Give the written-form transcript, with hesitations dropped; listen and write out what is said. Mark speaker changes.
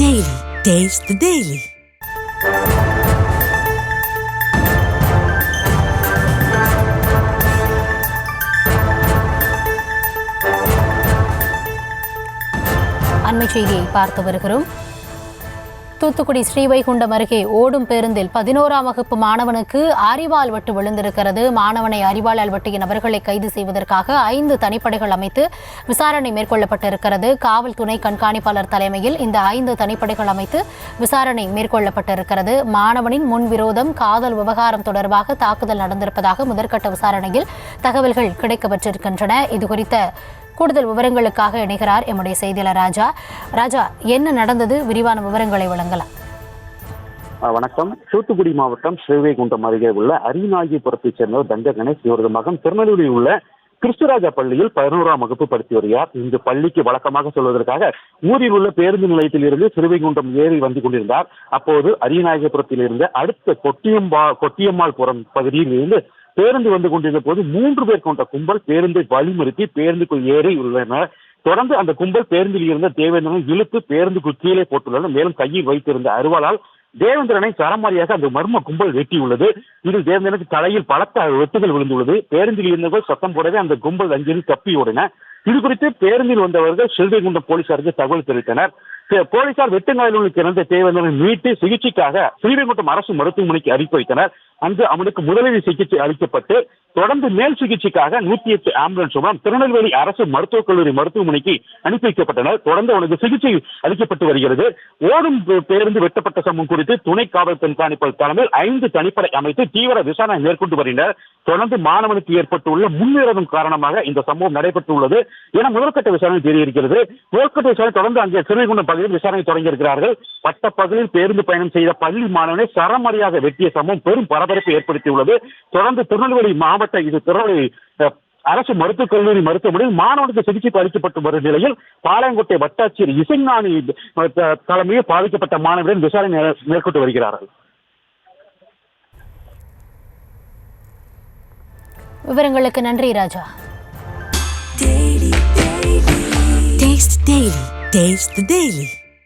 Speaker 1: Daily. Taste the Daily.
Speaker 2: அண்மை செய்தியை பார்த்து வருகிறோம். தூத்துக்குடி ஸ்ரீவைகுண்டம் அருகே ஓடும் பேருந்தில் 11ஆம் வகுப்பு மாணவனுக்கு அரிவாள் வெட்டு விழுந்திருக்கிறது. மாணவனை அரிவாளால் வெட்டிய நபர்களை கைது செய்வதற்காக 5 தனிப்படைகள் அமைத்து விசாரணை மேற்கொள்ளப்பட்டிருக்கிறது. காவல் துணை கண்காணிப்பாளர் தலைமையில் இந்த 5 தனிப்படைகள் அமைத்து விசாரணை மேற்கொள்ளப்பட்டிருக்கிறது. மாணவனின் முன்விரோதம், காதல் விவகாரம் தொடர்பாக தாக்குதல் நடந்திருப்பதாக முதற்கட்ட விசாரணையில் தகவல்கள் கிடைக்கப்பட்டிருக்கின்றன. இதுகுறித்த கூடுதல் விவரங்களுக்காக இணைகிறார் எம்முடைய செய்தியாளர் ராஜா. ராஜா, என்ன நடந்தது? விரிவான விவரங்களை வழங்கலாம்.
Speaker 3: வணக்கம். தூத்துக்குடி மாவட்டம் ஸ்ரீவைகுண்டம் அருகே உள்ள அரிநாயகிபுரத்தைச் சேர்ந்தவர் தங்க கணேஷ். இவரது மகன் திருநெல்வேலியில் உள்ள கிறிஸ்துராஜா பள்ளியில் 11ஆம் வகுப்பு படித்து வருகிறார். இந்த பள்ளிக்கு வழக்கமாக சொல்வதற்காக ஊரில் உள்ள பேருந்து நிலையத்தில் இருந்து ஸ்ரீவைகுண்டம் ஏறி வந்து கொண்டிருந்தார். அப்போது அரிநாயகிபுரத்தில் இருந்த அடுத்த கொட்டியம்மாள்புரம் பகுதியில் இருந்து பேருந்து வந்து கொண்டிருந்த போது 3 பேர் கொண்ட கும்பல் பேருந்தை வழிமறித்து பேருந்துக்குள் ஏறி உள்ளனர். தொடர்ந்து அந்த கும்பல் பேருந்தில் இருந்த தேவேந்திரனை இழுத்து பேருந்துக்குள் கீழே போட்டுள்ளனர். மேலும் கையில் வைத்திருந்த அருவாளால் தேவேந்திரனை சரமாரியாக அந்த மர்ம கும்பல் வெட்டியுள்ளது. இதில் தேவேந்திரனுக்கு தலையில் பலத்த வெட்டுகள் விழுந்துள்ளது. பேருந்தில் இருந்தவர்கள் சத்தம் போடவே அந்த கும்பல் அங்கிருந்து தப்பி ஓடின. இது குறித்து பேருந்தில் வந்தவர்கள் ஸ்ரீவைகுண்டம் போலீசாருக்கு தகவல் தெரிவித்தனர். போலீசார் வெட்டுங்காலில் இறந்த தேவேந்திரனை மீட்டு சிகிச்சைக்காக ஸ்ரீவைகுண்டம் அரசு மருத்துவமனைக்கு அனுப்பி வைத்தனர். அங்கு அவனுக்கு முதலுதவி சிகிச்சை அளிக்கப்பட்டு தொடர்ந்து மேல் சிகிச்சைக்காக 108 ஆம்புலன்ஸ் மூலம் திருநெல்வேலி அரசு மருத்துவக் கல்லூரி மருத்துவமனைக்கு அனுப்பி வைக்கப்பட்டனர். தொடர்ந்து அவனுக்கு சிகிச்சை அளிக்கப்பட்டு வருகிறது. ஓடும் பேருந்து வெட்டப்பட்ட சம்பவம் குறித்து துணை காவல் கண்காணிப்பாளர் தலைமையில் 5 தனிப்படை அமைத்து தீவிர விசாரணை மேற்கொண்டு வருகின்றனர். தொடர்ந்து மாணவனுக்கு ஏற்பட்டுள்ள முன்விரோதம் காரணமாக இந்த சம்பவம் நடைபெற்றுள்ளது என முதற்கட்ட விசாரணை தெரிவிக்கிறது. முதற்கட்ட விசாரணை தொடர்ந்து அங்கே சிறுவைகுண்டம் பகுதியில் விசாரணை தொடங்கியிருக்கிறார்கள். பட்ட பகலில் பேருந்து பயணம் செய்த பள்ளி மாணவனை சரமாரியாக வெட்டிய சம்பவம் பெரும் பரபரப்பை ஏற்படுத்தியுள்ளது. தொடர்ந்து திருநெல்வேலி மாவட்ட திருநெல்வேலி அரசு மருத்துவக் கல்லூரி மருத்துவமனையில் மாணவனுக்கு சிகிச்சை அளிக்கப்பட்டு வரும் நிலையில் பாளையங்கோட்டை வட்டாட்சியர் இசைஞானி தலைமையில் பாதிக்கப்பட்ட மாணவரின் விசாரணை மேற்கொண்டு வருகிறார்கள்.
Speaker 2: விவரங்களுக்கு நன்றி ராஜா.
Speaker 1: Taste the Daily.